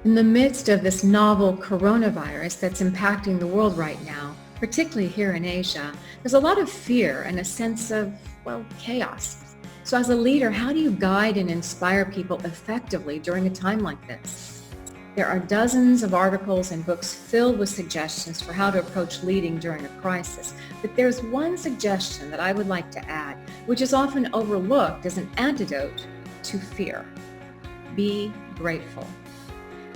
In the midst of this novel coronavirus that's impacting the world right now, particularly here in Asia, there's a lot of fear and a sense of, chaos. So as a leader, how do you guide and inspire people effectively during a time like this? There are dozens of articles and books filled with suggestions for how to approach leading during a crisis, but there's one suggestion that I would like to add, which is often overlooked as an antidote to fear. Be grateful.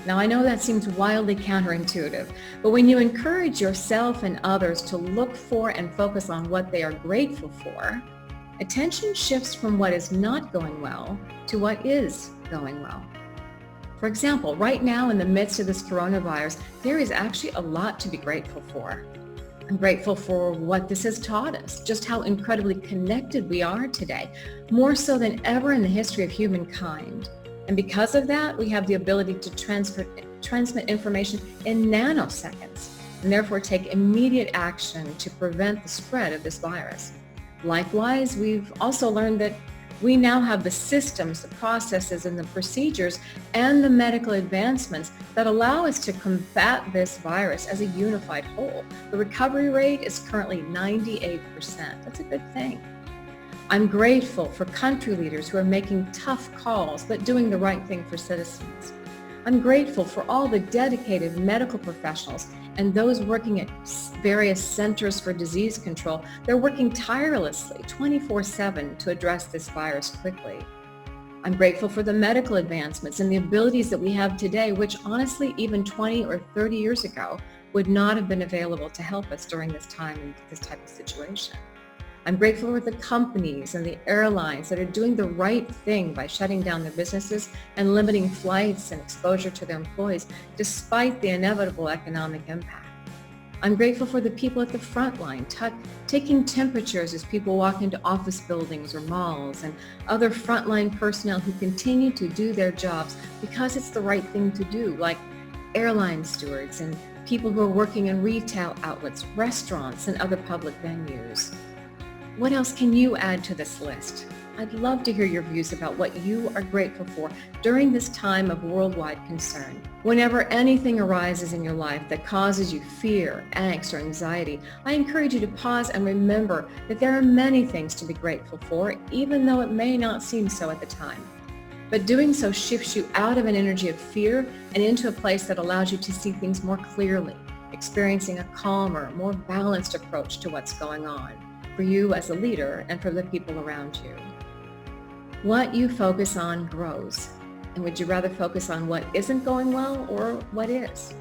Now, I know that seems wildly counterintuitive, but when you encourage yourself and others to look for and focus on what they are grateful for, attention shifts from what is not going well to what is going well. For example, right now in the midst of this coronavirus, there is actually a lot to be grateful for. I'm grateful for what this has taught us, just how incredibly connected we are today, more so than ever in the history of humankind. And because of that, we have the ability to transmit information in nanoseconds and therefore take immediate action to prevent the spread of this virus. Likewise, we've also learned that we now have the systems, the processes, and the procedures and the medical advancements that allow us to combat this virus as a unified whole. The recovery rate is currently 98%. That's a good thing. I'm grateful for country leaders who are making tough calls but doing the right thing for citizens. I'm grateful for all the dedicated medical professionals and those working at various centers for disease control. They're working tirelessly 24/7 to address this virus quickly. I'm grateful for the medical advancements and the abilities that we have today, which honestly, even 20 or 30 years ago, would not have been available to help us during this time and this type of situation. I'm grateful for the companies and the airlines that are doing the right thing by shutting down their businesses and limiting flights and exposure to their employees, despite the inevitable economic impact. I'm grateful for the people at the front line, taking temperatures as people walk into office buildings or malls, and other frontline personnel who continue to do their jobs because it's the right thing to do, like airline stewards and people who are working in retail outlets, restaurants, and other public venues. What else can you add to this list? I'd love to hear your views about what you are grateful for during this time of worldwide concern. Whenever anything arises in your life that causes you fear, angst, or anxiety, I encourage you to pause and remember that there are many things to be grateful for, even though it may not seem so at the time. But doing so shifts you out of an energy of fear and into a place that allows you to see things more clearly, experiencing a calmer, more balanced approach to what's going on, for you as a leader and for the people around you. What you focus on grows. And would you rather focus on what isn't going well or what is?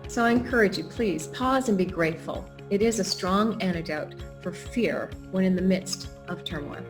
So I encourage you, please pause and be grateful. It is a strong antidote for fear when in the midst of turmoil.